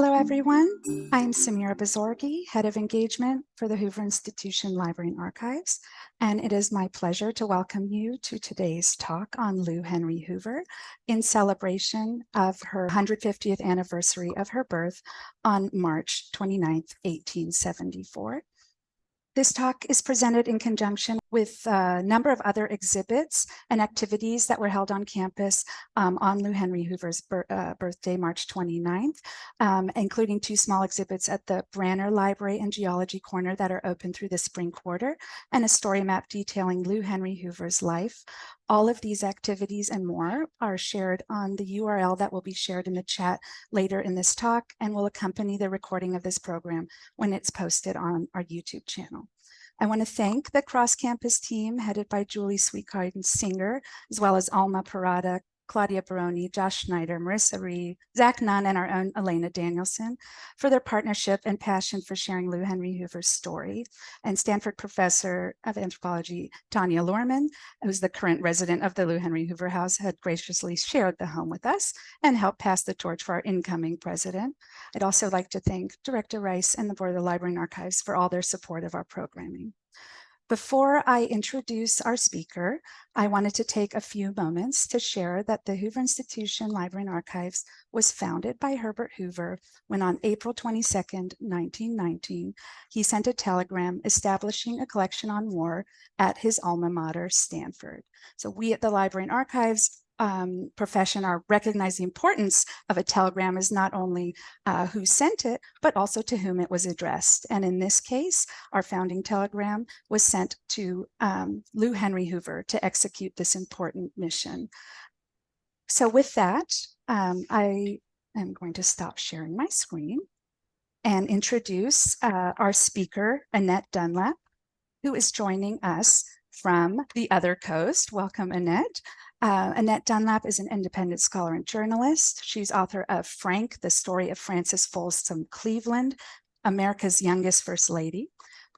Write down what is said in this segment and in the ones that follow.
Hello, everyone. I'm Samira Bazorgi, Head of Engagement for the Hoover Institution Library and Archives, and it is my pleasure to welcome you to today's talk on Lou Henry Hoover in celebration of her 150th anniversary of her birth on March 29th, 1874. This talk is presented in conjunction with a number of other exhibits and activities that were held on campus on Lou Henry Hoover's birthday, March 29th, including two small exhibits at the Branner Library and Geology Corner that are open through the spring quarter, and a story map detailing Lou Henry Hoover's life. All of these activities and more are shared on the URL that will be shared in the chat later in this talk and will accompany the recording of this program when it's posted on our YouTube channel. I want to thank the cross-campus team headed by Julie Sweetgarden-Singer, as well as Alma Parada, Claudia Baroni, Josh Schneider, Marissa Reed, Zach Nunn, and our own Elena Danielson for their partnership and passion for sharing Lou Henry Hoover's story. And Stanford Professor of Anthropology, Tanya Lorman, who's the current resident of the Lou Henry Hoover House, had graciously shared the home with us and helped pass the torch for our incoming president. I'd also like to thank Director Rice and the Board of the Library and Archives for all their support of our programming. Before I introduce our speaker, I wanted to take a few moments to share that the Hoover Institution Library and Archives was founded by Herbert Hoover when on April 22nd, 1919, he sent a telegram establishing a collection on war at his alma mater, Stanford. So we at the Library and Archives profession are recognize the importance of a telegram as not only who sent it, but also to whom it was addressed. And in this case, our founding telegram was sent to Lou Henry Hoover to execute this important mission. So with that, I am going to stop sharing my screen and introduce our speaker, Annette Dunlap, who is joining us from the other coast. Welcome, Annette. Annette Dunlap is an independent scholar and journalist. She's author of Frank, The Story of Frances Folsom Cleveland, America's Youngest First Lady,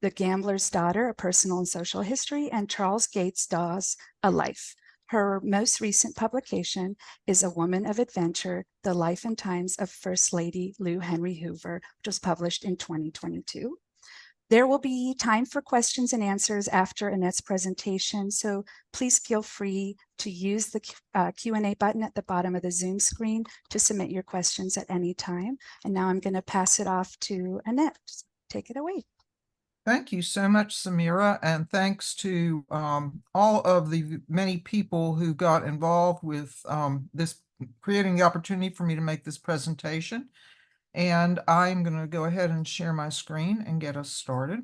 The Gambler's Daughter, A Personal and Social History, and Charles Gates Dawes, A Life. Her most recent publication is A Woman of Adventure, The Life and Times of First Lady Lou Henry Hoover, which was published in 2022. There will be time for questions and answers after Annette's presentation, so please feel free to use the Q&A button at the bottom of the Zoom screen to submit your questions at any time. And now I'm going to pass it off to Annette. Take it away. Thank you so much, Samira, and thanks to all of the many people who got involved with creating the opportunity for me to make this presentation. And I'm going to go ahead and share my screen and get us started.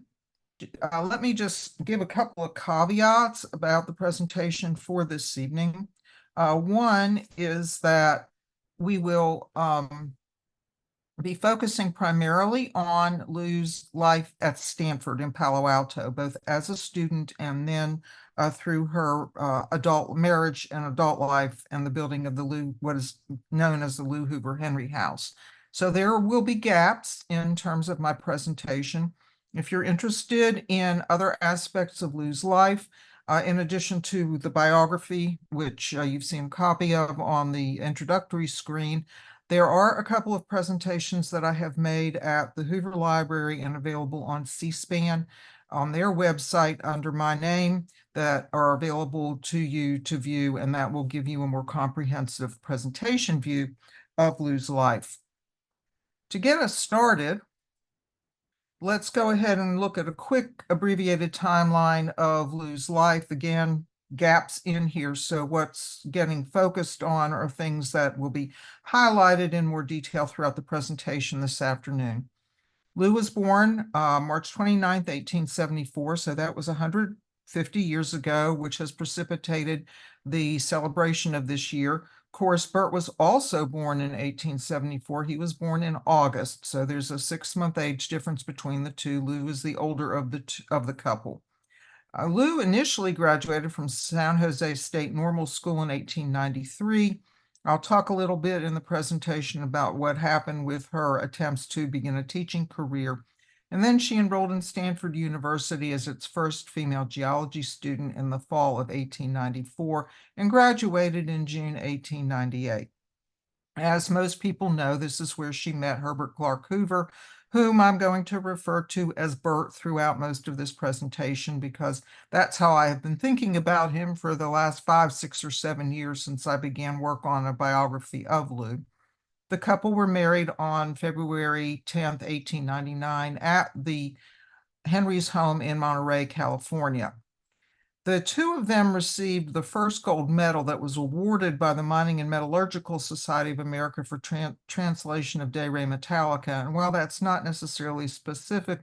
Let me just give a couple of caveats about the presentation for this evening. One is that we will be focusing primarily on Lou's life at Stanford in Palo Alto, both as a student and then through her adult marriage and adult life and the building of the what is known as the Lou Hoover Henry House. So there will be gaps in terms of my presentation. If you're interested in other aspects of Lou's life, in addition to the biography, which you've seen a copy of on the introductory screen, there are a couple of presentations that I have made at the Hoover Library and available on C-SPAN on their website under my name that are available to you to view, and that will give you a more comprehensive presentation view of Lou's life. To get us started, let's go ahead and look at a quick abbreviated timeline of Lou's life. Again, gaps in here, so what's getting focused on are things that will be highlighted in more detail throughout the presentation this afternoon. Lou was born March 29th, 1874, so that was 150 years ago, which has precipitated the celebration of this year. Of course, Bert was also born in 1874. He was born in August, so there's a 6-month age difference between the two. Lou is the older of the couple. Lou initially graduated from San Jose State Normal School in 1893. I'll talk a little bit in the presentation about what happened with her attempts to begin a teaching career. And then she enrolled in Stanford University as its first female geology student in the fall of 1894 and graduated in June 1898. As most people know, this is where she met Herbert Clark Hoover, whom I'm going to refer to as Bert throughout most of this presentation, because that's how I have been thinking about him for the last 5, 6, or 7 years since I began work on a biography of Lou. The couple were married on February 10th, 1899 at the Henry's home in Monterey, California. The two of them received the first gold medal that was awarded by the Mining and Metallurgical Society of America for translation of De Re Metallica. And while that's not necessarily specific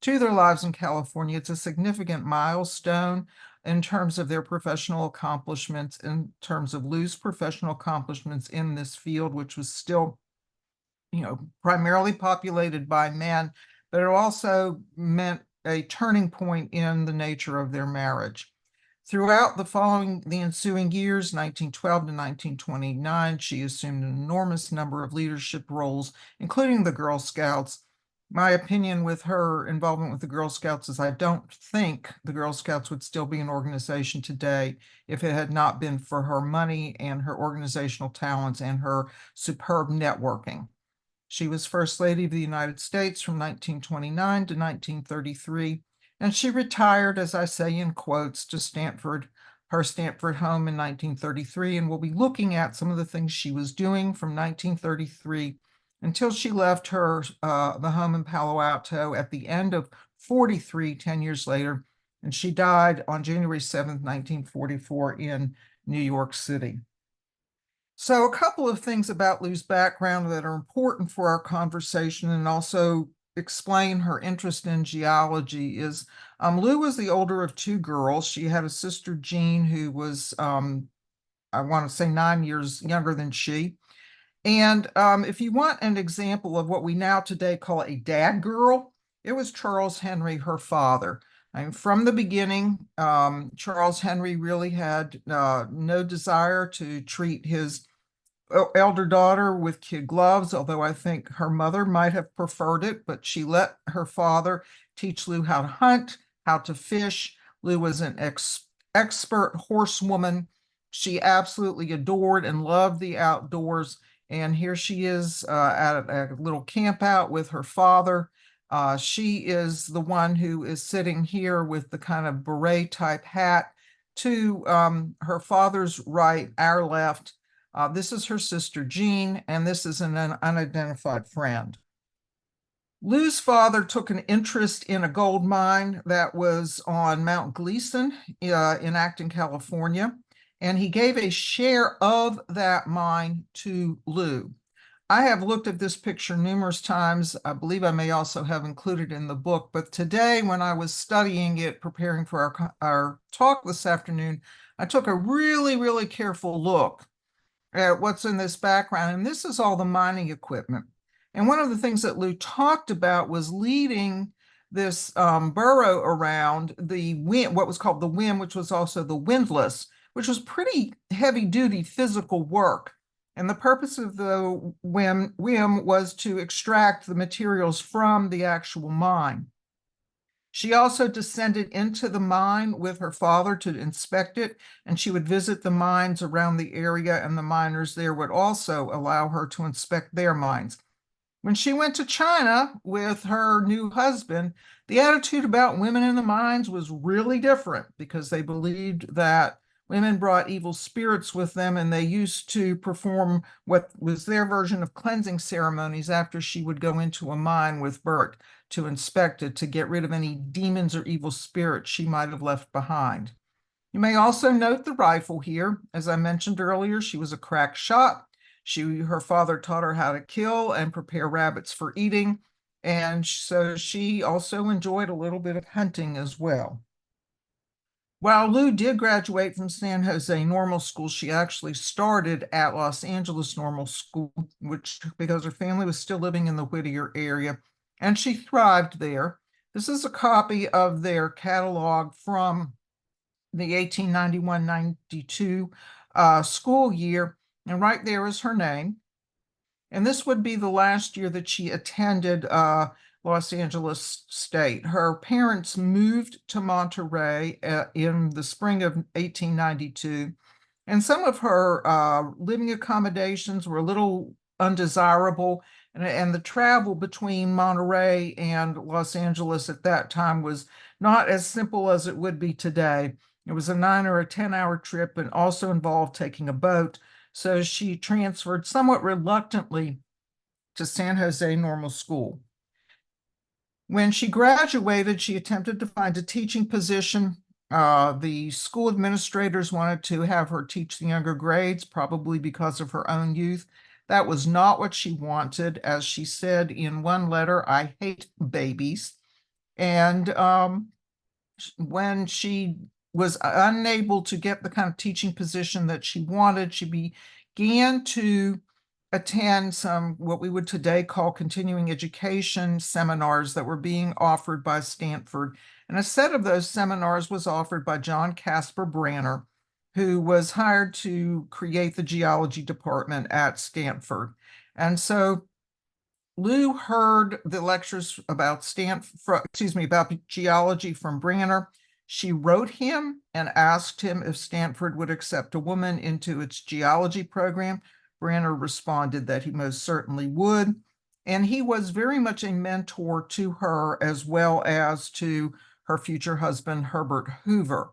to their lives in California, it's a significant milestone in terms of their professional accomplishments, in terms of Lou's professional accomplishments in this field, which was still, primarily populated by men, but it also meant a turning point in the nature of their marriage. Throughout the ensuing years, 1912 to 1929, she assumed an enormous number of leadership roles, including the Girl Scouts. My opinion with her involvement with the Girl Scouts is I don't think the Girl Scouts would still be an organization today if it had not been for her money and her organizational talents and her superb networking. She was First Lady of the United States from 1929 to 1933, and she retired, as I say in quotes, to her Stanford home in 1933, and we'll be looking at some of the things she was doing from 1933 until she left the home in Palo Alto at the end of 43, 10 years later, and she died on January 7th, 1944 in New York City. So a couple of things about Lou's background that are important for our conversation and also explain her interest in geology is Lou was the older of two girls. She had a sister, Jean, who was, I want to say 9 years younger than she. And if you want an example of what we now today call a dad girl, it was Charles Henry, her father. From the beginning, Charles Henry really had no desire to treat his elder daughter with kid gloves, although I think her mother might have preferred it, but she let her father teach Lou how to hunt, how to fish. Lou was an expert horsewoman. She absolutely adored and loved the outdoors. And here she is at a little camp out with her father. She is the one who is sitting here with the kind of beret type hat to her father's right, our left. This is her sister, Jean, and this is an unidentified friend. Lou's father took an interest in a gold mine that was on Mount Gleason in Acton, California, and he gave a share of that mine to Lou. I have looked at this picture numerous times. I believe I may also have included it in the book, but today when I was studying it, preparing for our talk this afternoon, I took a really, really careful look at what's in this background. And this is all the mining equipment. And one of the things that Lou talked about was leading this burrow around the wind, what was called the WIM, which was also the windlass, which was pretty heavy duty physical work. And the purpose of the WIM was to extract the materials from the actual mine. She also descended into the mine with her father to inspect it, and she would visit the mines around the area, and the miners there would also allow her to inspect their mines. When she went to China with her new husband, the attitude about women in the mines was really different because they believed that women brought evil spirits with them, and they used to perform what was their version of cleansing ceremonies after she would go into a mine with Bert to inspect it to get rid of any demons or evil spirits she might have left behind. You may also note the rifle here. As I mentioned earlier, she was a crack shot. Her father taught her how to kill and prepare rabbits for eating, and so she also enjoyed a little bit of hunting as well. While Lou did graduate from San Jose Normal School, she actually started at Los Angeles Normal School, because her family was still living in the Whittier area, and she thrived there. This is a copy of their catalog from the 1891-92 school year, and right there is her name. And this would be the last year that she attended Los Angeles State. Her parents moved to Monterey in the spring of 1892. And some of her living accommodations were a little undesirable, and the travel between Monterey and Los Angeles at that time was not as simple as it would be today. It was a 9 or a 10-hour trip and also involved taking a boat. So she transferred somewhat reluctantly to San Jose Normal School. When she graduated, she attempted to find a teaching position. The school administrators wanted to have her teach the younger grades, probably because of her own youth. That was not what she wanted. As she said in one letter, I hate babies. And when she was unable to get the kind of teaching position that she wanted, she began to attend some what we would today call continuing education seminars that were being offered by Stanford. And a set of those seminars was offered by John Casper Branner, who was hired to create the geology department at Stanford. And so Lou heard the lectures about about geology from Branner. She wrote him and asked him if Stanford would accept a woman into its geology program. Branner responded that he most certainly would. And he was very much a mentor to her as well as to her future husband, Herbert Hoover.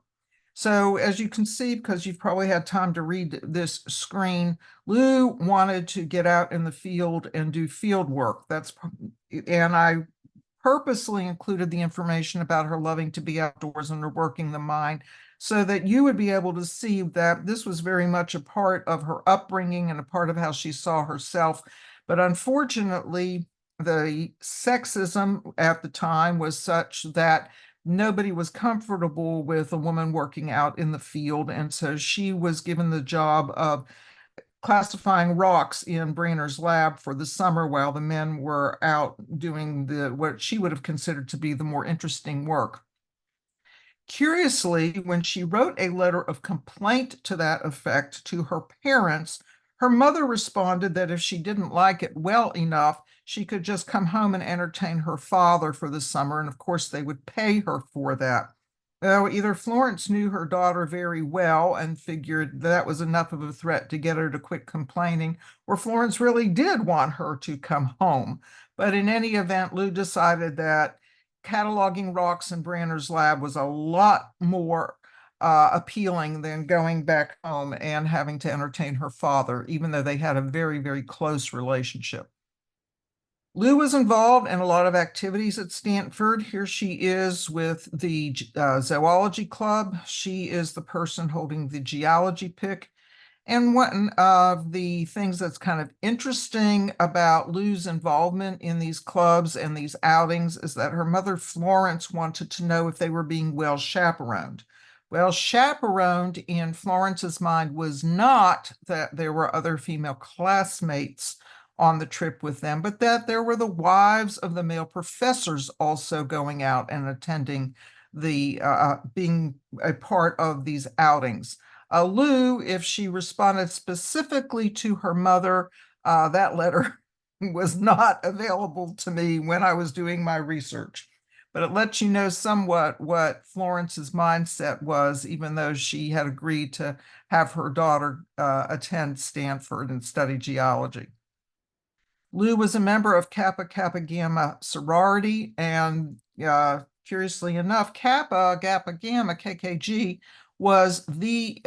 So as you can see, because you've probably had time to read this screen, Lou wanted to get out in the field and do field work. And I purposely included the information about her loving to be outdoors and her working the mine so that you would be able to see that this was very much a part of her upbringing and a part of how she saw herself. But unfortunately, the sexism at the time was such that nobody was comfortable with a woman working out in the field. And so she was given the job of classifying rocks in Branner's lab for the summer while the men were out doing what she would have considered to be the more interesting work. Curiously, when she wrote a letter of complaint to that effect to her parents, her mother responded that if she didn't like it well enough, she could just come home and entertain her father for the summer, and of course they would pay her for that. Well, either Florence knew her daughter very well and figured that was enough of a threat to get her to quit complaining, or Florence really did want her to come home. But in any event, Lou decided that cataloging rocks in Branner's lab was a lot more appealing than going back home and having to entertain her father, even though they had a very, very close relationship. Lou was involved in a lot of activities at Stanford. Here she is with the zoology club. She is the person holding the geology pick. And one of the things that's kind of interesting about Lou's involvement in these clubs and these outings is that her mother, Florence, wanted to know if they were being well chaperoned. Well, chaperoned in Florence's mind was not that there were other female classmates on the trip with them, but that there were the wives of the male professors also going out and attending being a part of these outings. Lou, if she responded specifically to her mother, that letter was not available to me when I was doing my research. But it lets you know somewhat what Florence's mindset was, even though she had agreed to have her daughter attend Stanford and study geology. Lou was a member of Kappa Kappa Gamma sorority, and curiously enough, Kappa Kappa Gamma KKG was the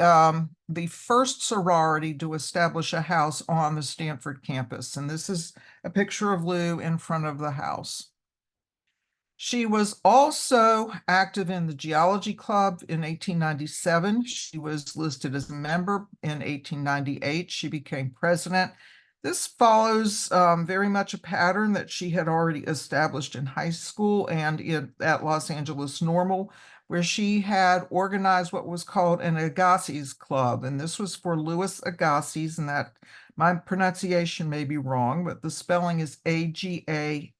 first sorority to establish a house on the Stanford campus. And this is a picture of Lou in front of the house. She was also active in the Geology Club in 1897. She was listed as a member in 1898. She became president. This follows very much a pattern that she had already established in high school and at Los Angeles Normal, where she had organized what was called an Agassiz Club. And this was for Louis Agassiz, and that my pronunciation may be wrong, but the spelling is Agassiz.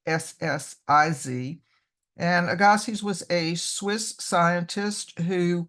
And Agassiz was a Swiss scientist who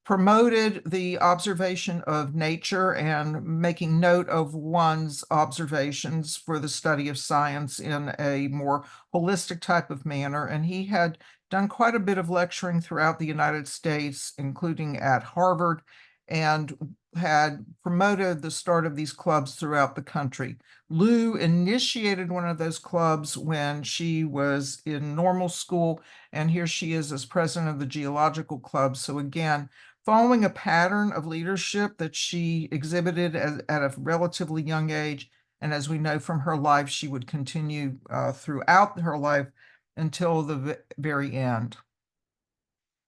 promoted the observation of nature and making note of one's observations for the study of science in a more holistic type of manner. And he had done quite a bit of lecturing throughout the United States, including at Harvard. And had promoted the start of these clubs throughout the country. Lou initiated one of those clubs when she was in normal school, and here she is as president of the Geological Club. So again, following a pattern of leadership that she exhibited at a relatively young age, and as we know from her life, she would continue throughout her life until the very end.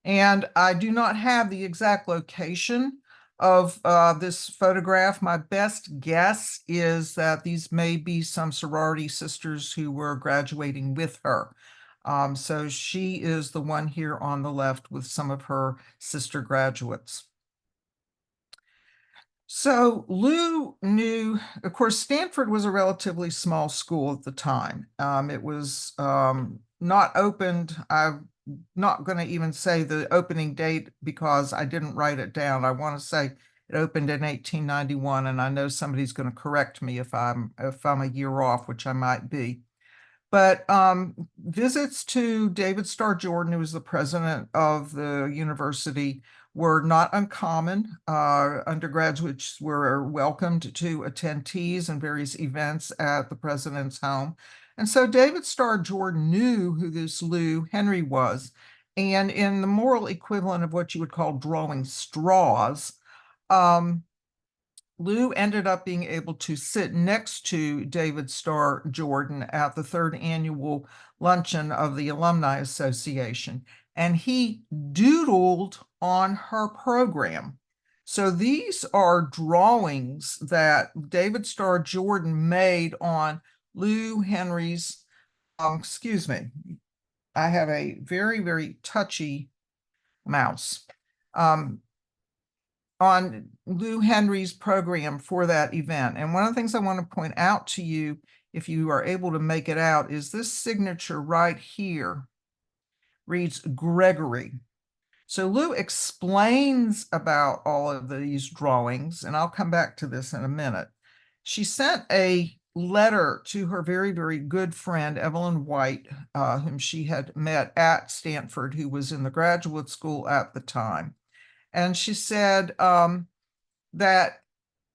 And I do not have the exact location of this photograph. My best guess is that these may be some sorority sisters who were graduating with her. So she is the one here on the left with some of her sister graduates. So Lou knew, of course, Stanford was a relatively small school at the time. It was not opened. I'm not going to even say the opening date because I didn't write it down. I want to say it opened in 1891, and I know somebody's going to correct me if I'm a year off, which I might be. But visits to David Starr Jordan, who was the president of the university, were not uncommon. Undergraduates were welcomed to attend teas and various events at the president's home. And so David Starr Jordan knew who this Lou Henry was. And in the moral equivalent of what you would call drawing straws, Lou ended up being able to sit next to David Starr Jordan at the third annual luncheon of the Alumni Association, and he doodled on her program. So these are drawings that David Starr Jordan made on Lou Henry's, excuse me, I have a very, very touchy mouse. On Lou Henry's program for that event. And one of the things I want to point out to you, if you are able to make it out, is this signature right here reads Gregory. So Lou explains about all of these drawings, and I'll come back to this in a minute. She sent a letter to her very, very good friend, Evelyn White, whom she had met at Stanford, who was in the graduate school at the time. And she said that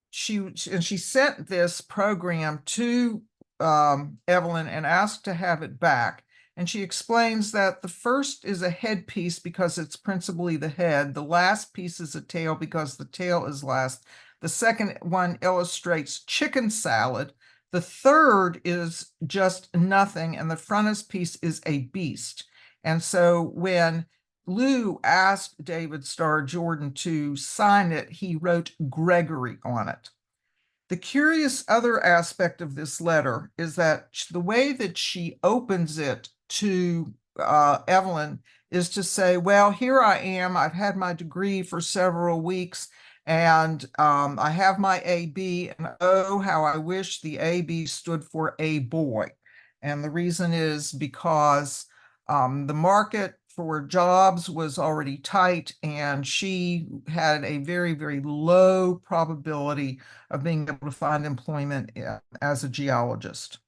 she sent this program to Evelyn and asked to have it back. And she explains that the first is a headpiece because it's principally the head. The last piece is a tail because the tail is last. The second one illustrates chicken salad. The third is just nothing. And the frontispiece is a beast. And so when Lou asked David Starr Jordan to sign it, he wrote Gregory on it. The curious other aspect of this letter is that the way that she opens it to Evelyn is to say, well, here I am. I've had my degree for several weeks, and I have my AB, and oh, how I wish the AB stood for a boy. And the reason is because the market for jobs was already tight, and she had a very, very low probability of being able to find employment as a geologist.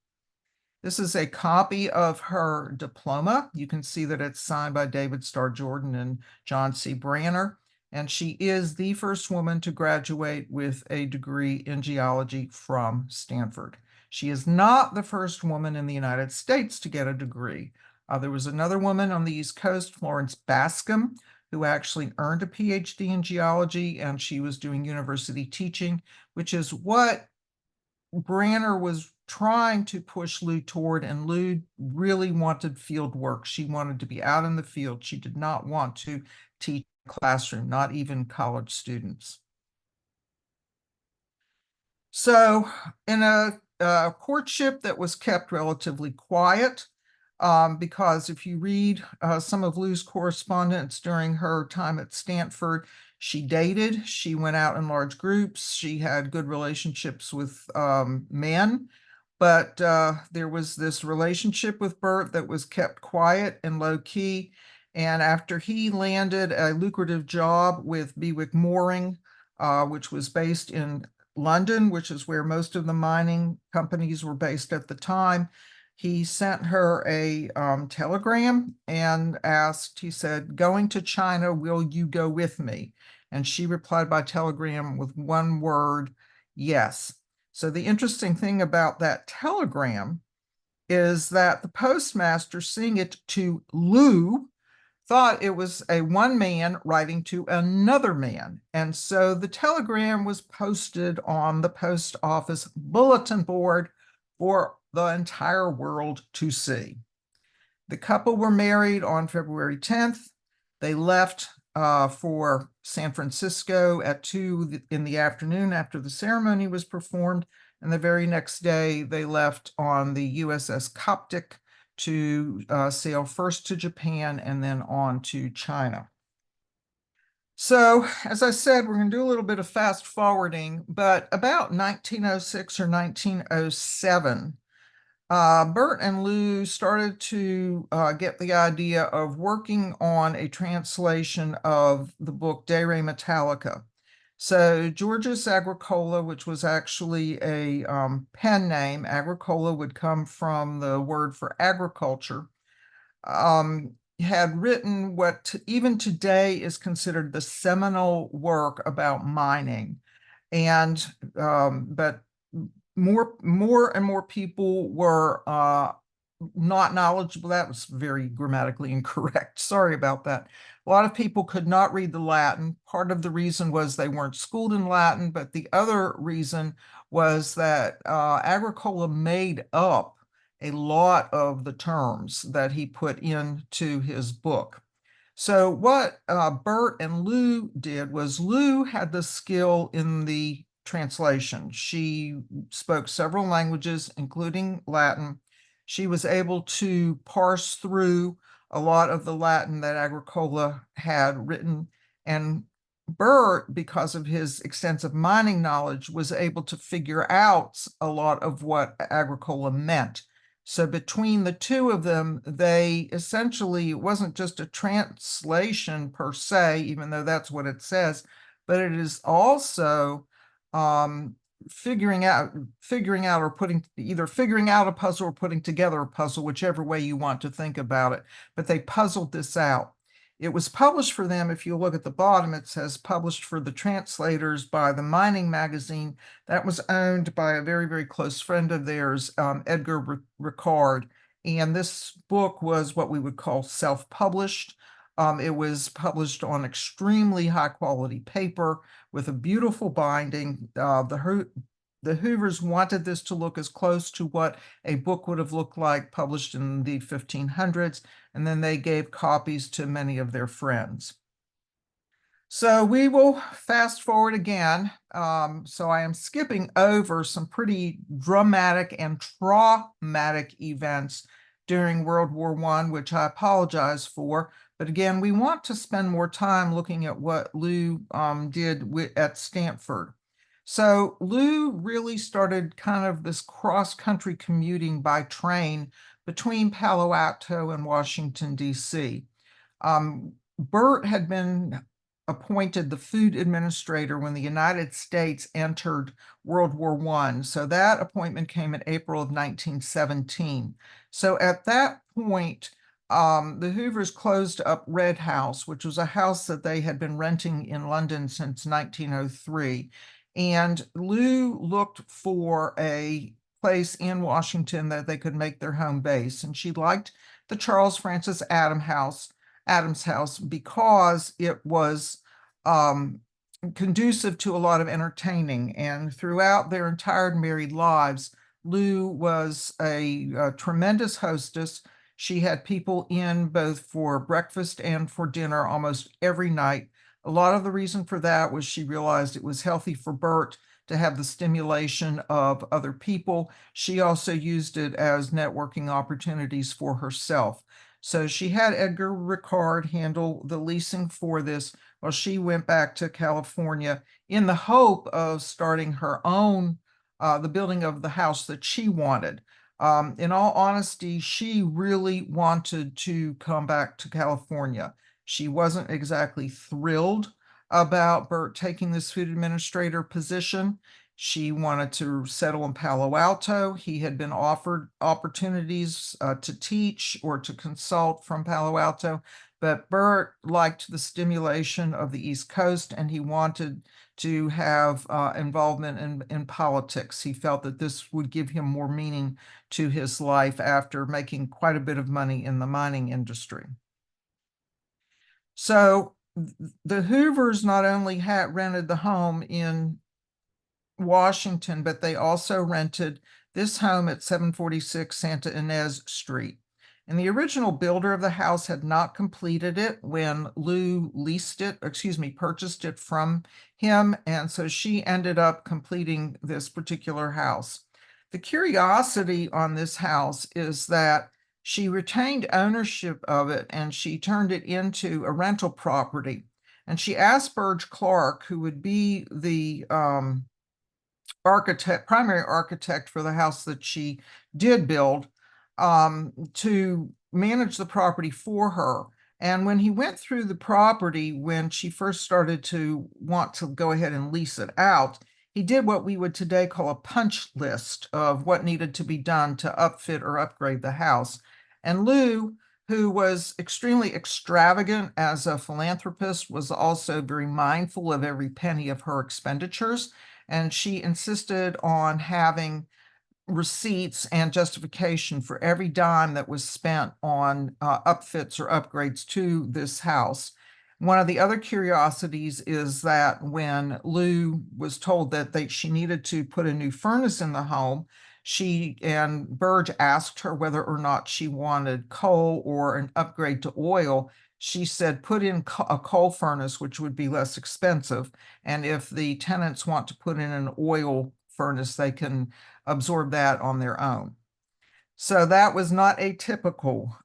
This is a copy of her diploma. You can see that it's signed by David Starr Jordan and John C. Branner, and she is the first woman to graduate with a degree in geology from Stanford. She is not the first woman in the United States to get a degree. There was another woman on the East Coast, Florence Bascom, who actually earned a PhD in geology, and she was doing university teaching, which is what Branner was trying to push Lou toward, and Lou really wanted field work. She wanted to be out in the field. She did not want to teach in a classroom, not even college students. So in a courtship that was kept relatively quiet, because if you read some of Lou's correspondence during her time at Stanford, she dated, she went out in large groups, she had good relationships with men, but there was this relationship with Bert that was kept quiet and low key. And after he landed a lucrative job with Bewick Mooring, which was based in London, which is where most of the mining companies were based at the time, he sent her a telegram and asked, he said, going to China, will you go with me? and she replied by telegram with one word, yes. So the interesting thing about that telegram is that the postmaster, seeing it to Lou, thought it was a one man writing to another man. And so the telegram was posted on the post office bulletin board for the entire world to see. The couple were married on February 10th. They left for San Francisco at 2 in the afternoon after the ceremony was performed. And the very next day, they left on the USS Coptic to sail first to Japan and then on to China. So, as I said, we're going to do a little bit of fast forwarding, but about 1906 or 1907, Bert and Lou started to get the idea of working on a translation of the book De Re Metallica. So Georgius Agricola, which was actually a pen name, Agricola would come from the word for agriculture, had written what even today is considered the seminal work about mining. And but more and more people were not knowledgeable. That was very grammatically incorrect. Sorry about that. A lot of people could not read the Latin. Part of the reason was they weren't schooled in Latin, but the other reason was that Agricola made up a lot of the terms that he put into his book. So what Bert and Lou did was Lou had the skill in the translation. She spoke several languages, including Latin. She was able to parse through a lot of the Latin that Agricola had written. And Bert, because of his extensive mining knowledge, was able to figure out a lot of what Agricola meant. So between the two of them, they essentially, it wasn't just a translation per se, even though that's what it says, but it is also figuring out or either figuring out a puzzle or putting together a puzzle, whichever way you want to think about it. But they puzzled this out. It was published for them. If you look at the bottom, it says published for the translators by the Mining Magazine. That was owned by a very, very close friend of theirs, Edgar Ricard. And this book was what we would call self-published. It was published on extremely high quality paper with a beautiful binding. The Hoovers wanted this to look as close to what a book would have looked like published in the 1500s, and then they gave copies to many of their friends. So we will fast forward again. So I am skipping over some pretty dramatic and traumatic events during World War I, which I apologize for. But again, we want to spend more time looking at what Lou did at Stanford. So Lou really started kind of this cross-country commuting by train between Palo Alto and Washington, D.C. Bert had been appointed the food administrator when the United States entered World War I. So that appointment came in April of 1917. So at that point, the Hoovers closed up Red House, which was a house that they had been renting in London since 1903. And Lou looked for a place in Washington that they could make their home base. And she liked the Charles Francis Adams House because it was conducive to a lot of entertaining. And throughout their entire married lives, Lou was a tremendous hostess. She had people in both for breakfast and for dinner almost every night. A lot of the reason for that was she realized it was healthy for Bert to have the stimulation of other people. She also used it as networking opportunities for herself. So she had Edgar Ricard handle the leasing for this while she went back to California in the hope of starting her own, the building of the house that she wanted. In all honesty, she really wanted to come back to California. She wasn't exactly thrilled about Bert taking this food administrator position. She wanted to settle in Palo Alto. He had been offered opportunities to teach or to consult from Palo Alto, but Bert liked the stimulation of the East Coast, and he wanted to have involvement in politics. He felt that this would give him more meaning to his life after making quite a bit of money in the mining industry. So the Hoovers not only had rented the home in Washington, but they also rented this home at 746 Santa Ynez Street. And the original builder of the house had not completed it when Lou purchased it from him. And so she ended up completing this particular house. The curiosity on this house is that she retained ownership of it and she turned it into a rental property. And she asked Burge Clark, who would be the primary architect for the house that she did build, to manage the property for her. And when he went through the property, when she first started to want to go ahead and lease it out, he did what we would today call a punch list of what needed to be done to upfit or upgrade the house. And Lou, who was extremely extravagant as a philanthropist, was also very mindful of every penny of her expenditures. And she insisted on having receipts and justification for every dime that was spent on upfits or upgrades to this house. One of the other curiosities is that when Lou was told that she needed to put a new furnace in the home, she and Burge asked her whether or not she wanted coal or an upgrade to oil. She said, put in a coal furnace, which would be less expensive. And if the tenants want to put in an oil furnace, they can absorb that on their own. So that was not atypical.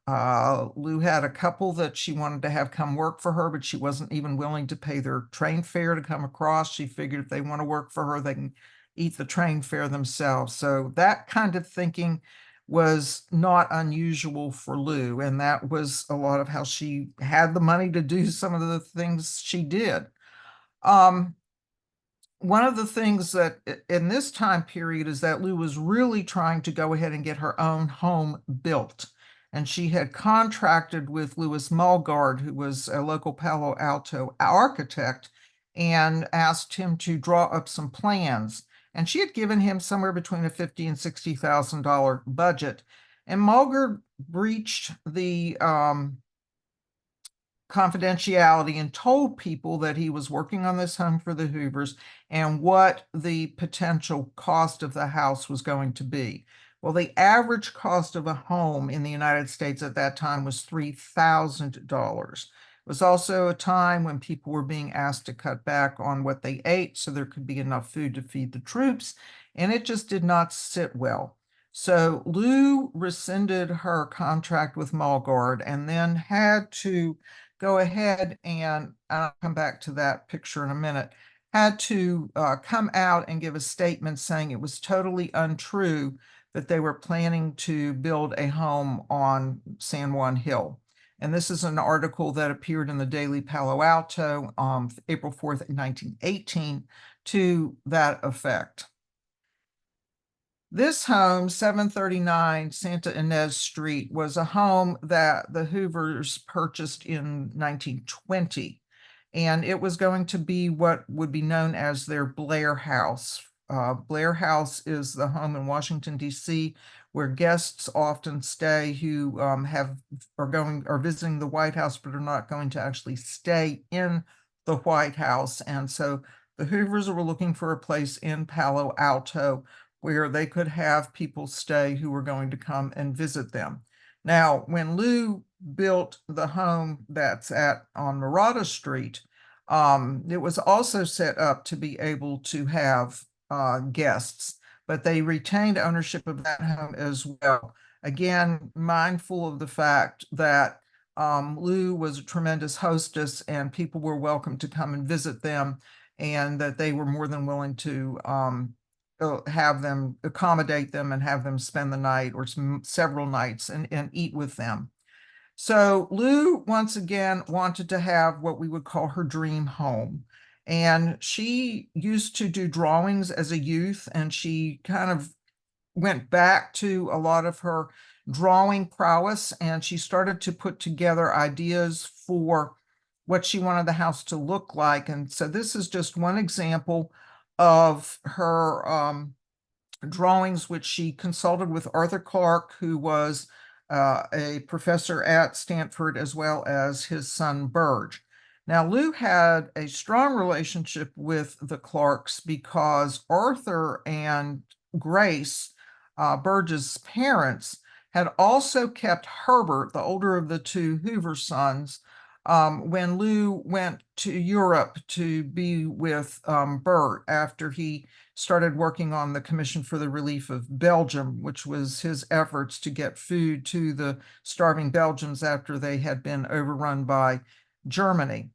Lou had a couple that she wanted to have come work for her, but she wasn't even willing to pay their train fare to come across. She figured if they want to work for her, they can eat the train fare themselves. So that kind of thinking was not unusual for Lou, and that was a lot of how she had the money to do some of the things she did. One of the things that in this time period is that Lou was really trying to go ahead and get her own home built. And she had contracted with Louis Mulgard, who was a local Palo Alto architect, and asked him to draw up some plans. And she had given him somewhere between a $50,000 and $60,000 budget. And Mulgard breached the confidentiality and told people that he was working on this home for the Hoovers and what the potential cost of the house was going to be. Well, the average cost of a home in the United States at that time was $3,000. It was also a time when people were being asked to cut back on what they ate so there could be enough food to feed the troops, and it just did not sit well. So Lou rescinded her contract with Mulgard and then had to go ahead and I'll come back to that picture in a minute, had to come out and give a statement saying it was totally untrue that they were planning to build a home on San Juan Hill. And this is an article that appeared in the Daily Palo Alto on April 4th, 1918, to that effect. This home, 739 Santa Ynez Street, was a home that the Hoovers purchased in 1920, and it was going to be what would be known as their Blair House. Blair House is the home in Washington, D.C., where guests often stay who are visiting the White House, but are not going to actually stay in the White House. And so the Hoovers were looking for a place in Palo Alto where they could have people stay who were going to come and visit them. Now, when Lou built the home that's on Murata Street, it was also set up to be able to have guests, but they retained ownership of that home as well. Again, mindful of the fact that Lou was a tremendous hostess and people were welcome to come and visit them, and that they were more than willing to have them accommodate them and have them spend the night or several nights and eat with them. So Lou, once again, wanted to have what we would call her dream home. And she used to do drawings as a youth, and she kind of went back to a lot of her drawing prowess, and she started to put together ideas for what she wanted the house to look like. And so this is just one example of her drawings, which she consulted with Arthur Clarke, who was a professor at Stanford, as well as his son Burge. Now, Lou had a strong relationship with the Clarks because Arthur and Grace, Burge's parents, had also kept Herbert, the older of the two Hoover sons, when Lou went to Europe to be with Bert after he started working on the Commission for the Relief of Belgium, which was his efforts to get food to the starving Belgians after they had been overrun by Germany.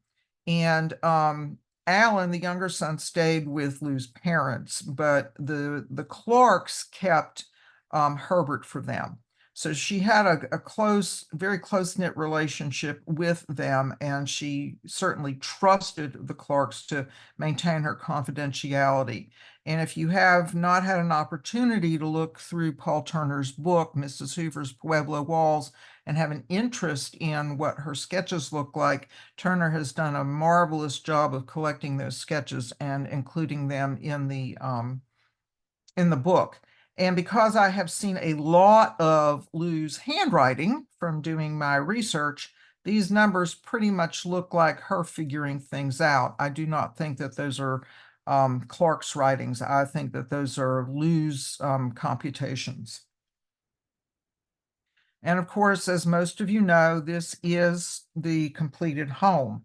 And Alan, the younger son, stayed with Lou's parents, but the Clarks kept Herbert for them. So she had a close, very close-knit relationship with them, and she certainly trusted the Clarks to maintain her confidentiality. And if you have not had an opportunity to look through Paul Turner's book, Mrs. Hoover's Pueblo Walls, and have an interest in what her sketches look like, Turner has done a marvelous job of collecting those sketches and including them in the book. And because I have seen a lot of Lou's handwriting from doing my research, these numbers pretty much look like her figuring things out. I do not think that those are Clark's writings. I think that those are Lou's computations. And of course, as most of you know, this is the completed home.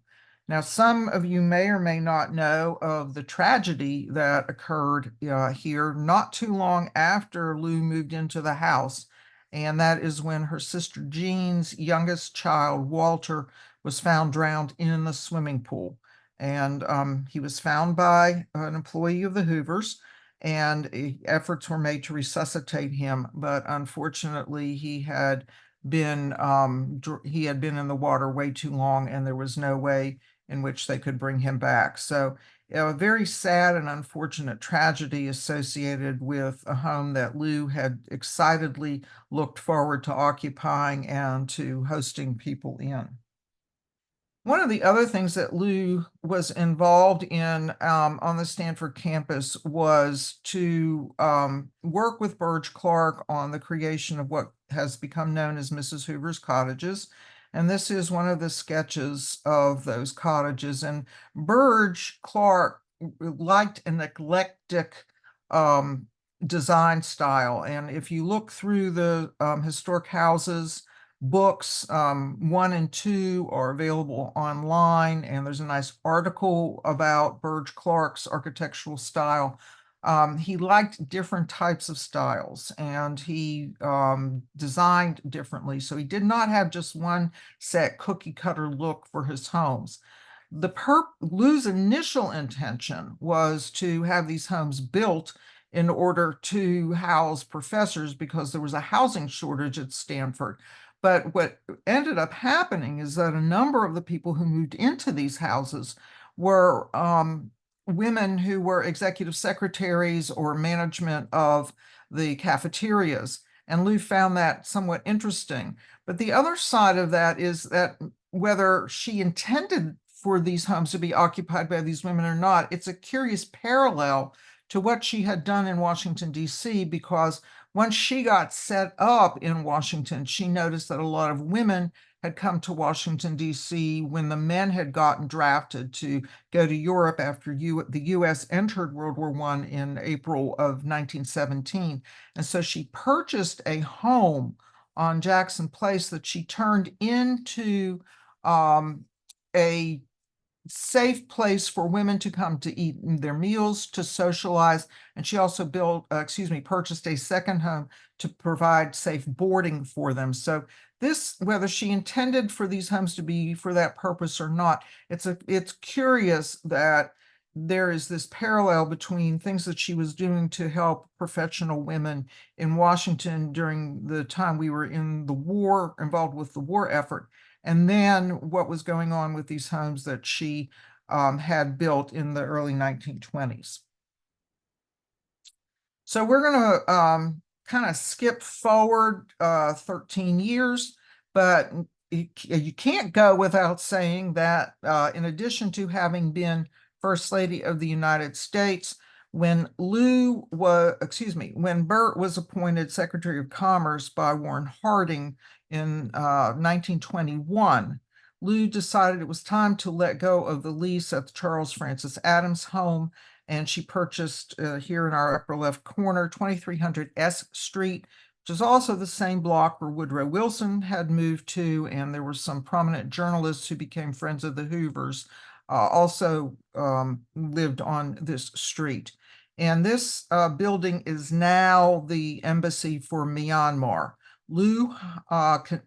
Now, some of you may or may not know of the tragedy that occurred here not too long after Lou moved into the house. And that is when her sister Jean's youngest child, Walter, was found drowned in the swimming pool. And he was found by an employee of the Hoovers, and efforts were made to resuscitate him. But unfortunately, he had been in the water way too long, and there was no way in which they could bring him back. So a very sad and unfortunate tragedy associated with a home that Lou had excitedly looked forward to occupying and to hosting people in. One of the other things that Lou was involved in on the Stanford campus was to work with Burge Clarke on the creation of what has become known as Mrs. Hoover's cottages. And this is one of the sketches of those cottages. And Burge Clarke liked an eclectic design style. And if you look through the historic houses, books 1 and 2 are available online, and there's a nice article about Burge Clarke's architectural style. He liked different types of styles, and he designed differently. So he did not have just one set cookie cutter look for his homes. Lou's initial intention was to have these homes built in order to house professors because there was a housing shortage at Stanford. But what ended up happening is that a number of the people who moved into these houses were women who were executive secretaries or management of the cafeterias. And Lou found that somewhat interesting. But the other side of that is that whether she intended for these homes to be occupied by these women or not, it's a curious parallel to what she had done in Washington, D.C., because once she got set up in Washington, she noticed that a lot of women had come to Washington, D.C. when the men had gotten drafted to go to Europe after the U.S. entered World War I in April of 1917. And so she purchased a home on Jackson Place that she turned into a safe place for women to come to eat their meals, to socialize. And she also purchased a second home to provide safe boarding for them. So this, whether she intended for these homes to be for that purpose or not, it's curious that there is this parallel between things that she was doing to help professional women in Washington during the time we were in the war, involved with the war effort, and then what was going on with these homes that she had built in the early 1920s. So we're going to kind of skip forward 13 years, but you can't go without saying that in addition to having been First Lady of the United States, when Burt was appointed Secretary of Commerce by Warren Harding in 1921, Lou decided it was time to let go of the lease at the Charles Francis Adams home, and she purchased here in our upper left corner, 2300 S Street, which is also the same block where Woodrow Wilson had moved to, and there were some prominent journalists who became friends of the Hoovers also lived on this street. And this building is now the embassy for Myanmar. Lou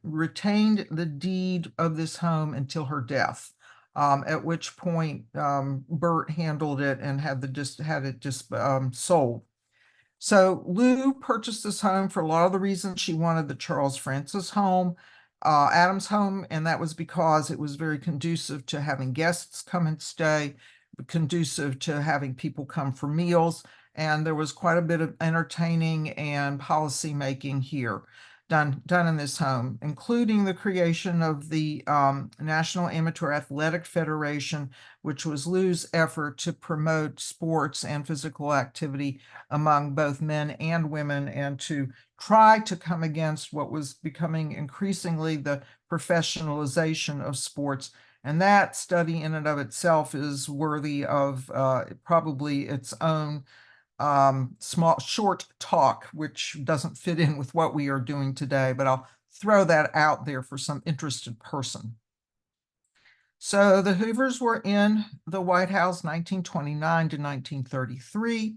retained the deed of this home until her death, at which point Burt handled it and had it sold. So Lou purchased this home for a lot of the reasons she wanted the Charles Francis home, Adams home, and that was because it was very conducive to having guests come and stay, conducive to having people come for meals, and there was quite a bit of entertaining and policy making here done in this home, including the creation of the National Amateur Athletic Federation, which was Lou's effort to promote sports and physical activity among both men and women, and to try to come against what was becoming increasingly the professionalization of sports. And that study in and of itself is worthy of probably its own short talk, which doesn't fit in with what we are doing today, but I'll throw that out there for some interested person. So the Hoovers were in the White House 1929 to 1933.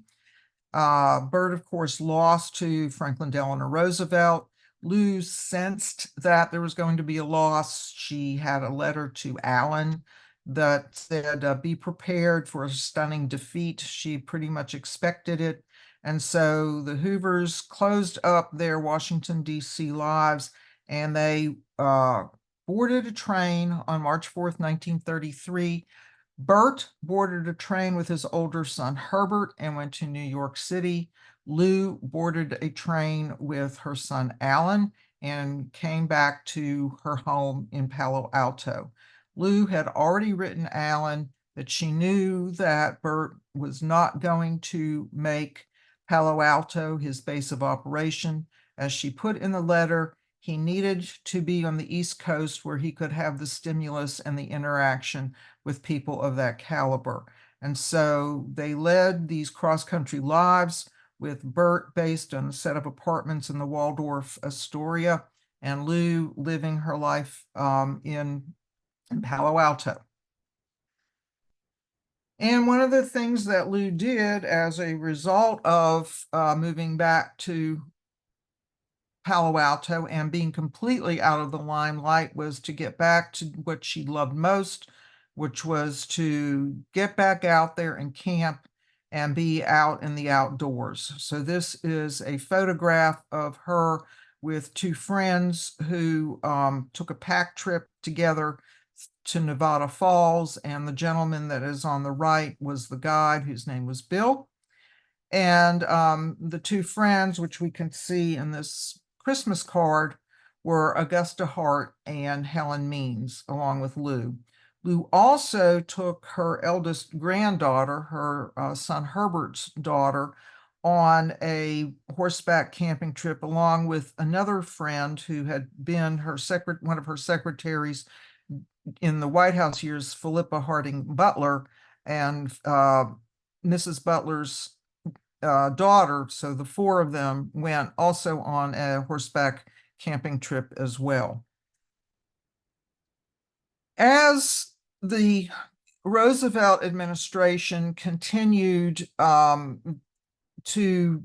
Burt, of course, lost to Franklin Delano Roosevelt. Lou sensed that there was going to be a loss. She had a letter to Allen that said, be prepared for a stunning defeat. She pretty much expected it. And so the Hoovers closed up their Washington, D.C. lives, and they boarded a train on March 4th, 1933. Burt boarded a train with his older son Herbert and went to New York City. Lou boarded a train with her son Alan and came back to her home in Palo Alto. Lou had already written Alan that she knew that Burt was not going to make Palo Alto his base of operation. As she put in the letter, he needed to be on the East Coast where he could have the stimulus and the interaction with people of that caliber. And so they led these cross-country lives, with Burt based on a set of apartments in the Waldorf Astoria, and Lou living her life in Palo Alto. And one of the things that Lou did as a result of moving back to Palo Alto and being completely out of the limelight was to get back to what she loved most, which was to get back out there and camp and be out in the outdoors. So this is a photograph of her with two friends who took a pack trip together to Nevada Falls, and the gentleman that is on the right was the guide, whose name was Bill. And the two friends, which we can see in this Christmas card, were Augusta Hart and Helen Means, along with Lou. Lou also took her eldest granddaughter, her son Herbert's daughter, on a horseback camping trip, along with another friend who had been one of her secretaries in the White House years, Philippa Harding Butler, and Mrs. Butler's daughter. So the four of them went also on a horseback camping trip as well. As the Roosevelt administration continued to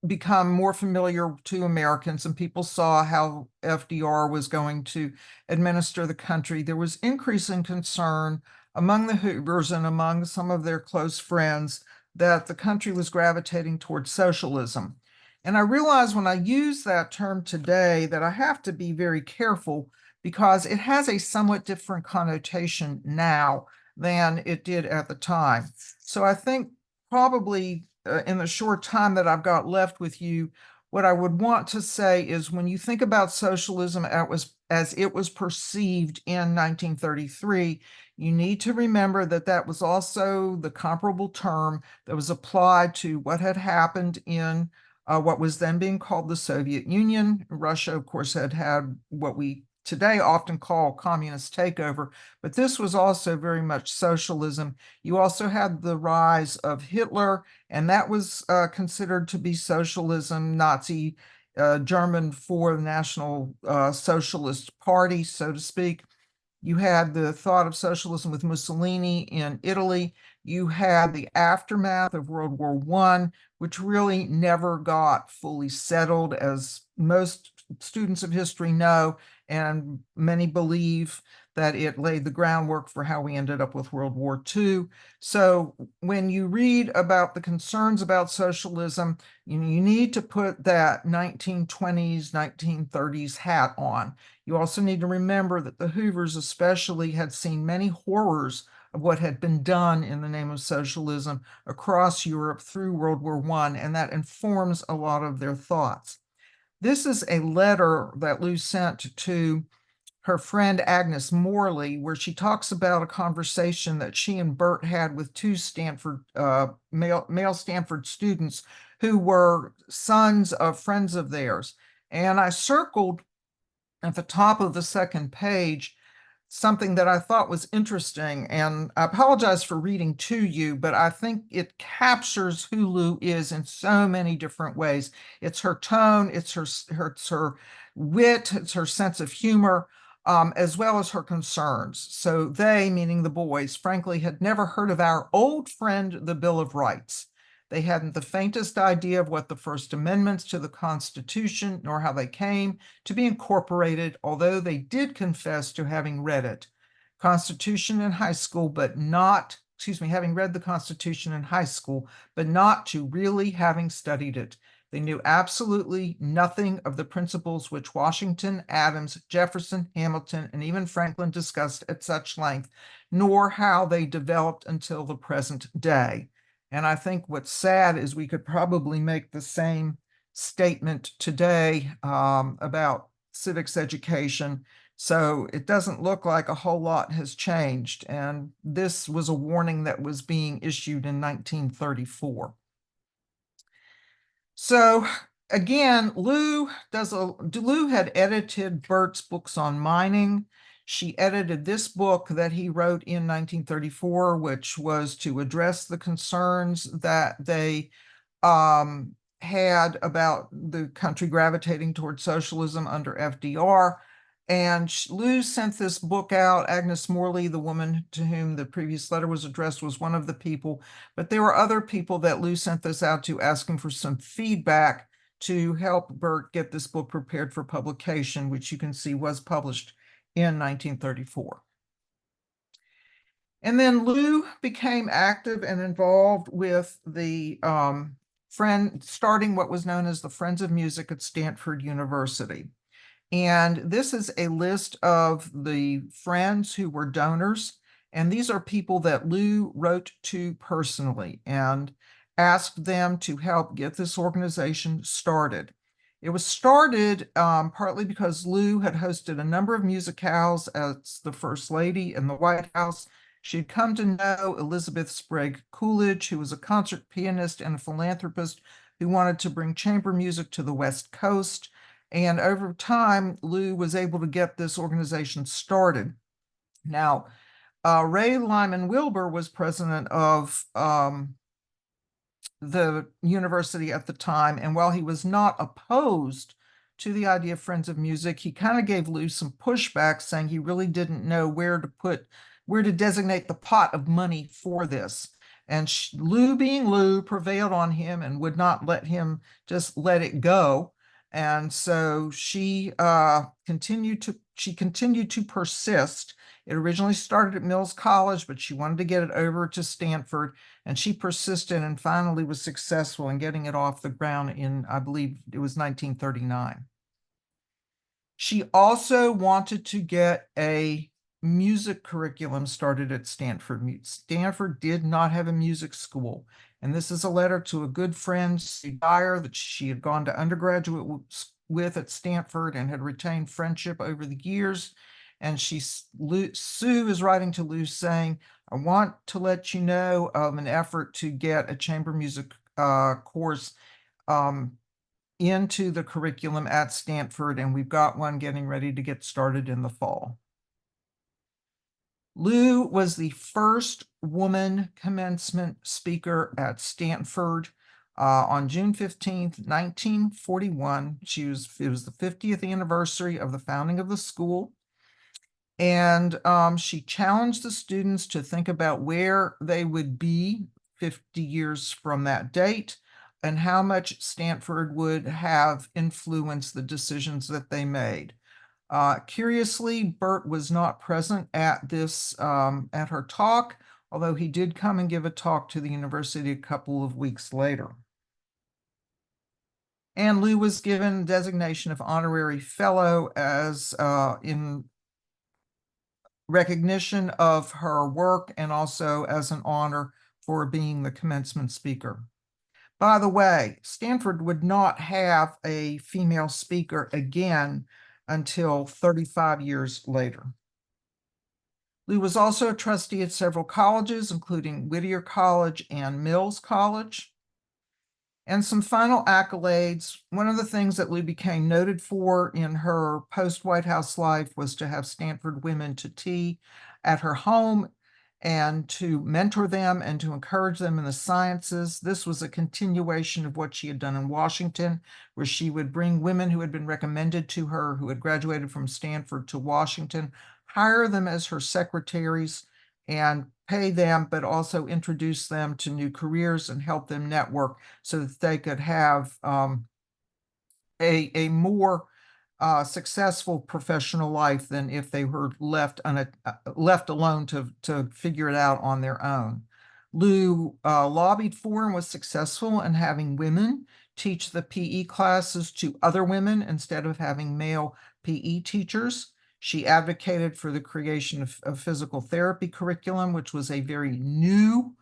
become more familiar to Americans, and people saw how FDR was going to administer the country, there was increasing concern among the Hoovers and among some of their close friends that the country was gravitating towards socialism. And I realize when I use that term today that I have to be very careful, because it has a somewhat different connotation now than it did at the time. So I think probably in the short time that I've got left with you, what I would want to say is when you think about socialism as it was perceived in 1933, you need to remember that that was also the comparable term that was applied to what had happened in what was then being called the Soviet Union. Russia, of course, had what we today often call communist takeover, but this was also very much socialism. You also had the rise of Hitler, and that was considered to be socialism, Nazi German for the National Socialist Party, so to speak. You had the thought of socialism with Mussolini in Italy. You had the aftermath of World War I, which really never got fully settled, as most students of history know, and many believe that it laid the groundwork for how we ended up with World War II. So when you read about the concerns about socialism, you need to put that 1920s, 1930s hat on. You also need to remember that the Hoovers especially had seen many horrors of what had been done in the name of socialism across Europe through World War I, and that informs a lot of their thoughts. This is a letter that Lou sent to her friend Agnes Morley, where she talks about a conversation that she and Bert had with two male Stanford students who were sons of friends of theirs. And I circled at the top of the second page something that I thought was interesting, and I apologize for reading to you, but I think it captures who Lou is in so many different ways. It's her tone, it's her wit, it's her sense of humor, as well as her concerns. So they, meaning the boys, frankly, had never heard of our old friend, the Bill of Rights. They hadn't the faintest idea of what the First Amendments to the Constitution, nor how they came to be incorporated, although they did confess to having read it. Constitution in high school, but not, having read the Constitution in high school, but not to really having studied it. They knew absolutely nothing of the principles which Washington, Adams, Jefferson, Hamilton, and even Franklin discussed at such length, nor how they developed until the present day. And I think what's sad is we could probably make the same statement today about civics education. So it doesn't look like a whole lot has changed. And this was a warning that was being issued in 1934. So again, Lou had edited Bert's books on mining. She edited this book that he wrote in 1934, which was to address the concerns that they had about the country gravitating towards socialism under FDR. And Lou sent this book out. Agnes Morley, the woman to whom the previous letter was addressed, was one of the people. But there were other people that Lou sent this out to, asking for some feedback to help Bert get this book prepared for publication, which you can see was published in 1934. And then Lou became active and involved with the starting what was known as the Friends of Music at Stanford University. And this is a list of the friends who were donors. And these are people that Lou wrote to personally and asked them to help get this organization started. It was started partly because Lou had hosted a number of musicales as the First Lady in the White House. She had come to know Elizabeth Sprague Coolidge, who was a concert pianist and a philanthropist who wanted to bring chamber music to the West Coast. And over time, Lou was able to get this organization started. Now, Ray Lyman Wilbur was president of the university at the time, and while he was not opposed to the idea of Friends of Music, he kind of gave Lou some pushback, saying he really didn't know where to designate the pot of money for this. And Lou, being Lou, prevailed on him and would not let him just let it go. And so she continued to persist. It originally started at Mills College, but she wanted to get it over to Stanford, and she persisted and finally was successful in getting it off the ground in, I believe it was 1939. She also wanted to get a music curriculum started at Stanford. Stanford did not have a music school. And this is a letter to a good friend, Sue Dyer, that she had gone to undergraduate with at Stanford and had retained friendship over the years. And Sue is writing to Lou saying, I want to let you know of an effort to get a chamber music course into the curriculum at Stanford, and we've got one getting ready to get started in the fall. Lou was the first woman commencement speaker at Stanford on June 15th, 1941. It was the 50th anniversary of the founding of the school. And she challenged the students to think about where they would be 50 years from that date and how much Stanford would have influenced the decisions that they made. Curiously, Bert was not present at at her talk, although he did come and give a talk to the university a couple of weeks later. And Lou was given designation of honorary fellow as in recognition of her work and also as an honor for being the commencement speaker. By the way, Stanford would not have a female speaker again until 35 years later. Lou was also a trustee at several colleges, including Whittier College and Mills College. And some final accolades. One of the things that Lou became noted for in her post-White House life was to have Stanford women to tea at her home and to mentor them and to encourage them in the sciences. This was a continuation of what she had done in Washington, where she would bring women who had been recommended to her, who had graduated from Stanford, to Washington, hire them as her secretaries and pay them, but also introduce them to new careers and help them network so that they could have a more successful professional life than if they were left alone to figure it out on their own. Lou lobbied for and was successful in having women teach the PE classes to other women instead of having male PE teachers. She advocated for the creation of physical therapy curriculum, which was a very new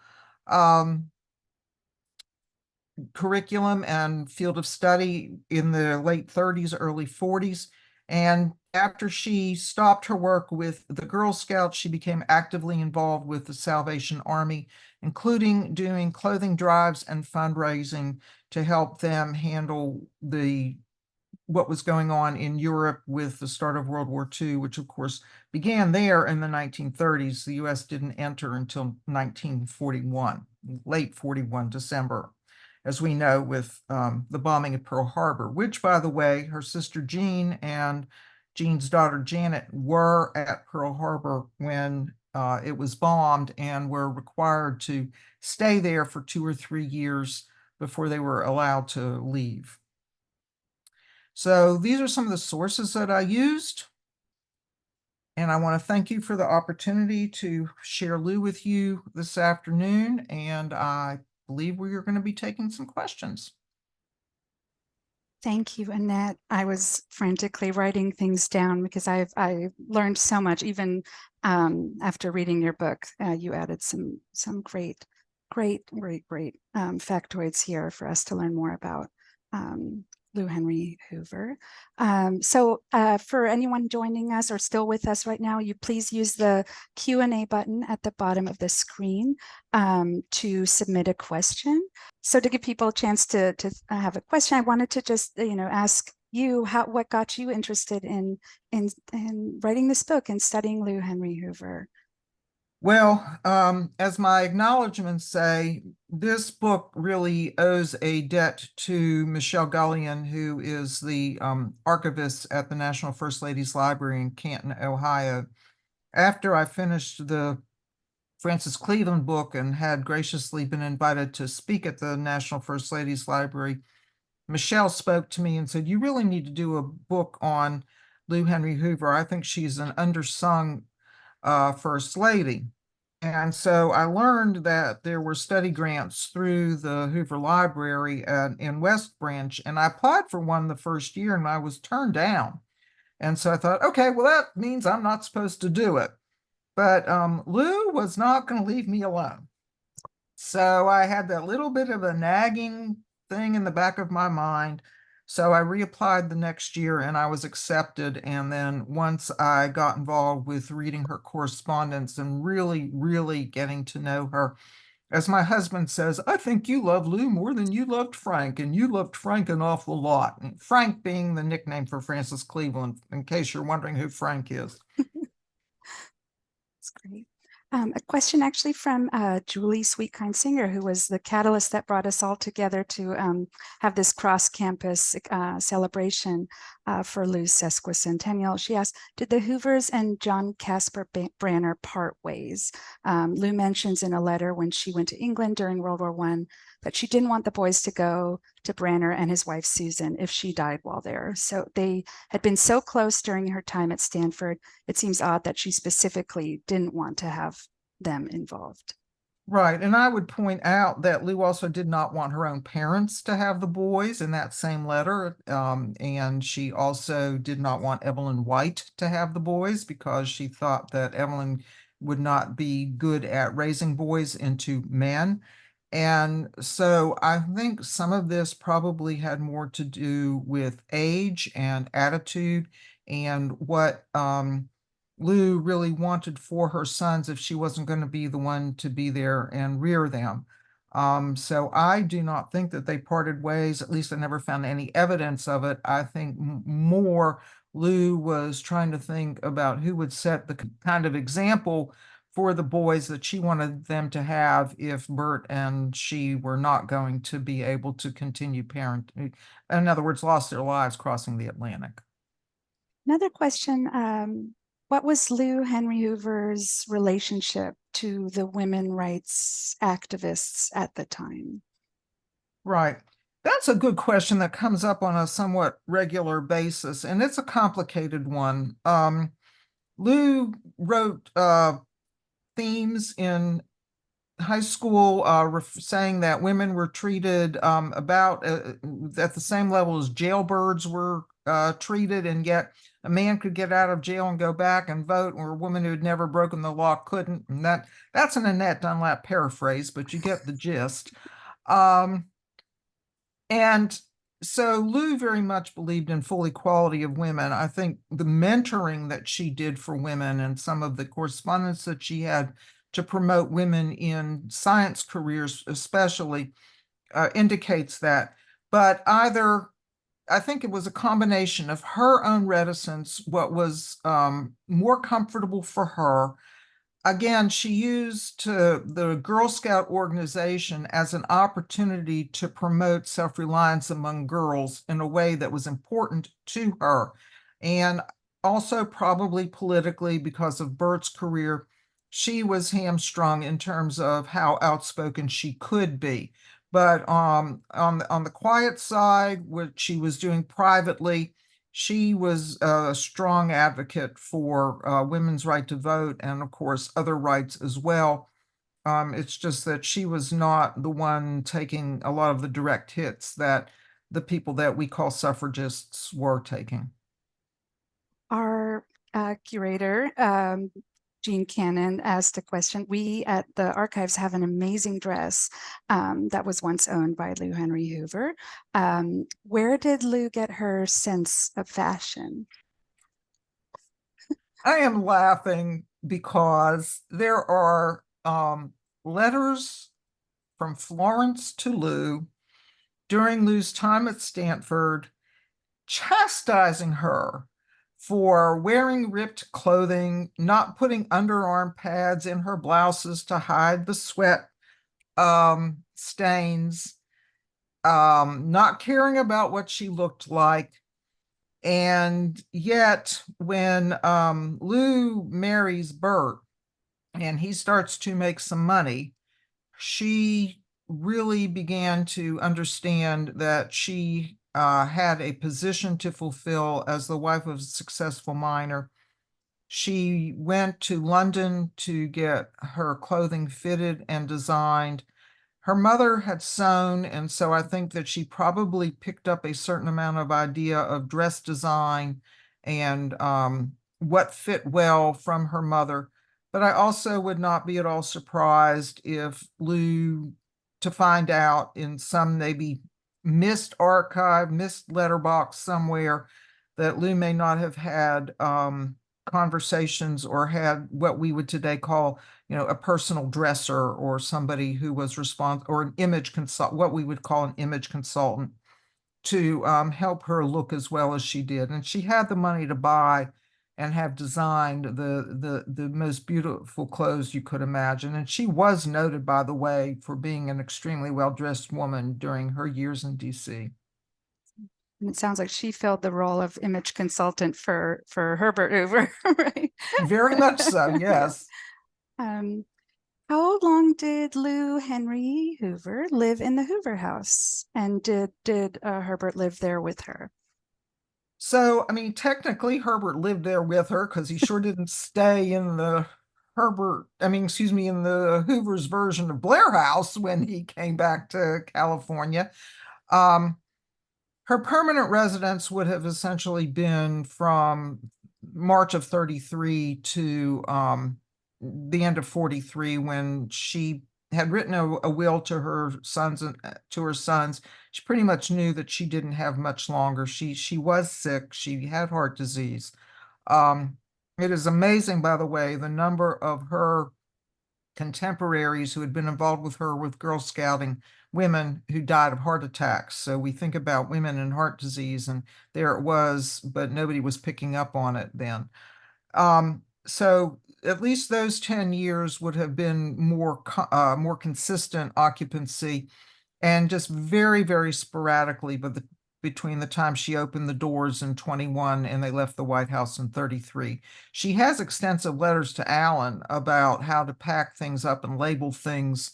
curriculum and field of study in the late 30s, early 40s. And after she stopped her work with the Girl Scouts, she became actively involved with the Salvation Army, including doing clothing drives and fundraising to help them handle what was going on in Europe with the start of World War II, which of course began there in the 1930s. The US didn't enter until 1941, late 41, December, as we know, with the bombing of Pearl Harbor, which, by the way, her sister Jean and Jean's daughter Janet were at Pearl Harbor when it was bombed and were required to stay there for 2 or 3 years before they were allowed to leave. So these are some of the sources that I used. And I want to thank you for the opportunity to share Lou with you this afternoon. And I believe we are going to be taking some questions. Thank you, Annette. I was frantically writing things down because I learned so much. Even after reading your book, you added some great factoids here for us to learn more about Lou Henry Hoover. So for anyone joining us or still with us right now, you please use the Q&A button at the bottom of the screen to submit a question. So to give people a chance to have a question, I wanted to just ask you what got you interested in writing this book and studying Lou Henry Hoover. Well, as my acknowledgments say, this book really owes a debt to Michelle Gullion, who is the archivist at the National First Ladies Library in Canton, Ohio. After I finished the Frances Cleveland book and had graciously been invited to speak at the National First Ladies Library, Michelle spoke to me and said, you really need to do a book on Lou Henry Hoover. I think she's an undersung First Lady. And so I learned that there were study grants through the Hoover Library in West Branch, and I applied for one the first year and I was turned down. And so I thought, okay, well, that means I'm not supposed to do it. But Lou was not going to leave me alone. So I had that little bit of a nagging thing in the back of my mind. So I reapplied the next year and I was accepted. And then once I got involved with reading her correspondence and really, really getting to know her, as my husband says, I think you love Lou more than you loved Frank, and you loved Frank an awful lot. And Frank being the nickname for Francis Cleveland, in case you're wondering who Frank is. That's great. A question actually from Julie Sweetkind Singer, who was the catalyst that brought us all together to have this cross-campus celebration for Lou's sesquicentennial. She asked, did the Hoovers and John Casper Branner part ways? Lou mentions in a letter when she went to England during World War I that she didn't want the boys to go to Branner and his wife Susan if she died while there. So they had been so close during her time at Stanford, it seems odd that she specifically didn't want to have them involved. Right. And I would point out that Lou also did not want her own parents to have the boys in that same letter. And she also did not want Evelyn White to have the boys because she thought that Evelyn would not be good at raising boys into men. And so I think some of this probably had more to do with age and attitude and what Lou really wanted for her sons if she wasn't going to be the one to be there and rear them. So I do not think that they parted ways. At least I never found any evidence of it. I think more Lou was trying to think about who would set the kind of example for the boys that she wanted them to have if Bert and she were not going to be able to continue parenting. In other words, lost their lives crossing the Atlantic. Another question, what was Lou Henry Hoover's relationship to the women rights activists at the time? Right. That's a good question that comes up on a somewhat regular basis, and it's a complicated one. Lou wrote themes in high school saying that women were treated about at the same level as jailbirds were treated, and yet a man could get out of jail and go back and vote, or a woman who had never broken the law couldn't. And that's an Annette Dunlap paraphrase, but you get the gist. And so Lou very much believed in full equality of women. I think the mentoring that she did for women and some of the correspondence that she had to promote women in science careers, especially, indicates that. But either I think it was a combination of her own reticence, what was more comfortable for her. Again, she used the Girl Scout organization as an opportunity to promote self-reliance among girls in a way that was important to her. And also probably politically, because of Bert's career, she was hamstrung in terms of how outspoken she could be. But on the quiet side, what she was doing privately, she was a strong advocate for women's right to vote and, of course, other rights as well. It's just that she was not the one taking a lot of the direct hits that the people that we call suffragists were taking. Our curator, Jean Cannon, asked a question. We at the archives have an amazing dress that was once owned by Lou Henry Hoover. Where did Lou get her sense of fashion? I am laughing because there are letters from Florence to Lou during Lou's time at Stanford, chastising her for wearing ripped clothing, not putting underarm pads in her blouses to hide the sweat stains, not caring about what she looked like. And yet, when Lou marries Bert and he starts to make some money, she really began to understand that she had a position to fulfill as the wife of a successful miner. She went to London to get her clothing fitted and designed. Her mother had sewn, and so I think that she probably picked up a certain amount of idea of dress design and what fit well from her mother. But I also would not be at all surprised if Lou, to find out in some maybe missed archive, missed letterbox somewhere, that Lou may not have had conversations or had what we would today call, a personal dresser, or somebody who was responsible, or an image consult, what we would call an image consultant, to help her look as well as she did. And she had the money to buy and have designed the most beautiful clothes you could imagine. And she was noted, by the way, for being an extremely well-dressed woman during her years in DC. And it sounds like she filled the role of image consultant for Herbert Hoover, right? Very much so, yes. Um, how long did Lou Henry Hoover live in the Hoover house? And did Herbert live there with her? So, I mean, technically Herbert lived there with her, because he sure didn't stay in the in the Hoover's version of Blair House when he came back to California. Um, Her permanent residence would have essentially been from March of 33 to the end of 43, when she had written a will to her sons and to her sons. She pretty much knew that she didn't have much longer. She was sick. She had heart disease. Um, it is amazing, by the way, the number of her contemporaries who had been involved with her with Girl Scouting, women who died of heart attacks. So we think about women and heart disease, and there it was, but nobody was picking up on it then. So at least those 10 years would have been more consistent occupancy, and just very, very sporadically, but between the time she opened the doors in 21 and they left the White House in 33. She has extensive letters to Allen about how to pack things up and label things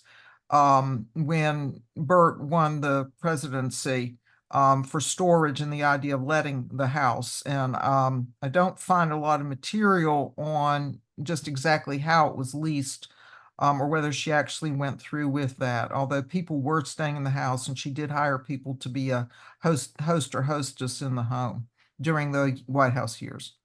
when Burt won the presidency, for storage, and the idea of letting the house. And I don't find a lot of material on just exactly how it was leased, or whether she actually went through with that, although people were staying in the house, and she did hire people to be a host or hostess in the home during the White House years.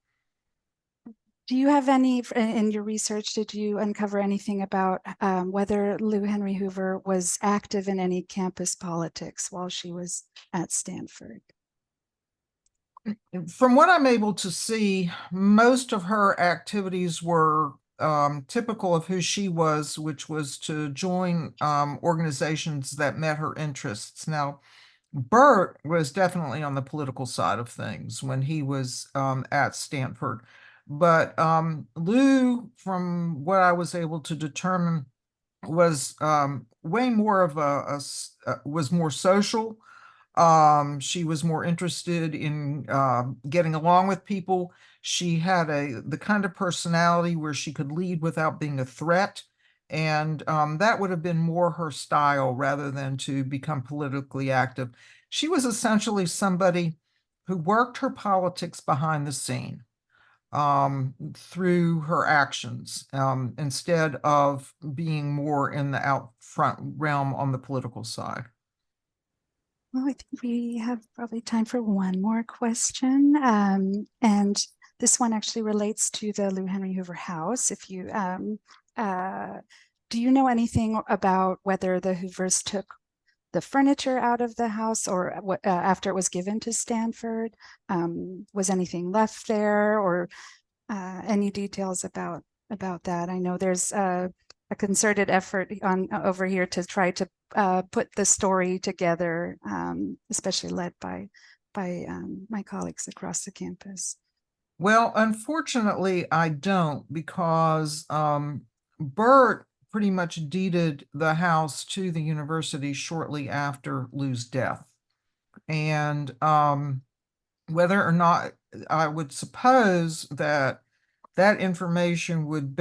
Do you have any, in your research, did you uncover anything about whether Lou Henry Hoover was active in any campus politics while she was at Stanford? From what I'm able to see, most of her activities were typical of who she was, which was to join organizations that met her interests. Now, Burt was definitely on the political side of things when he was at Stanford. But Lou, from what I was able to determine, was way more of was more social. She was more interested in getting along with people. She had the kind of personality where she could lead without being a threat. And that would have been more her style rather than to become politically active. She was essentially somebody who worked her politics behind the scene, through her actions, instead of being more in the out front realm on the political side. Well, I think we have probably time for one more question. And this one actually relates to the Lou Henry Hoover house. Do you know anything about whether the Hoovers took the furniture out of the house, or what, after it was given to Stanford? Was anything left there, or any details about that? I know there's a concerted effort on over here to try to put the story together, especially led by my colleagues across the campus. Well, unfortunately, I don't, because Burt pretty much deeded the house to the university shortly after Lou's death. And whether or not, I would suppose that that information would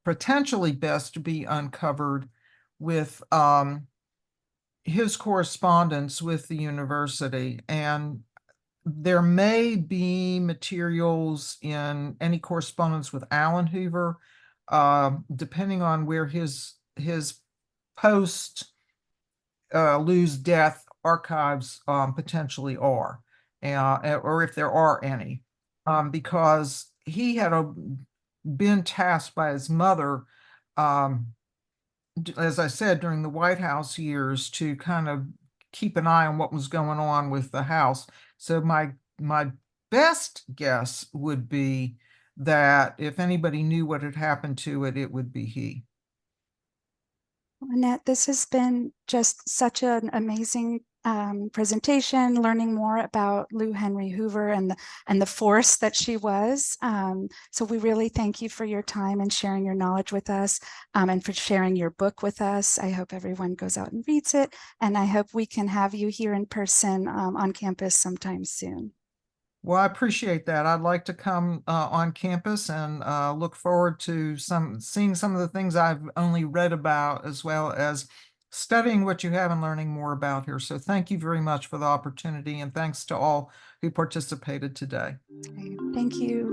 potentially best be uncovered with his correspondence with the university. And there may be materials in any correspondence with Alan Hoover, depending on where his post Lou's death archives potentially are, or if there are any, because he had been tasked by his mother, um, as I said, during the White House years, to kind of keep an eye on what was going on with the House. So my best guess would be that if anybody knew what had happened to it, it would be he. Annette, this has been just such an amazing presentation, learning more about Lou Henry Hoover and the force that she was. So we really thank you for your time and sharing your knowledge with us, and for sharing your book with us. I hope everyone goes out and reads it, and I hope we can have you here in person on campus sometime soon. Well, I appreciate that. I'd like to come on campus and look forward to seeing some of the things I've only read about, as well as studying what you have and learning more about here. So thank you very much for the opportunity, and thanks to all who participated today. Okay, thank you.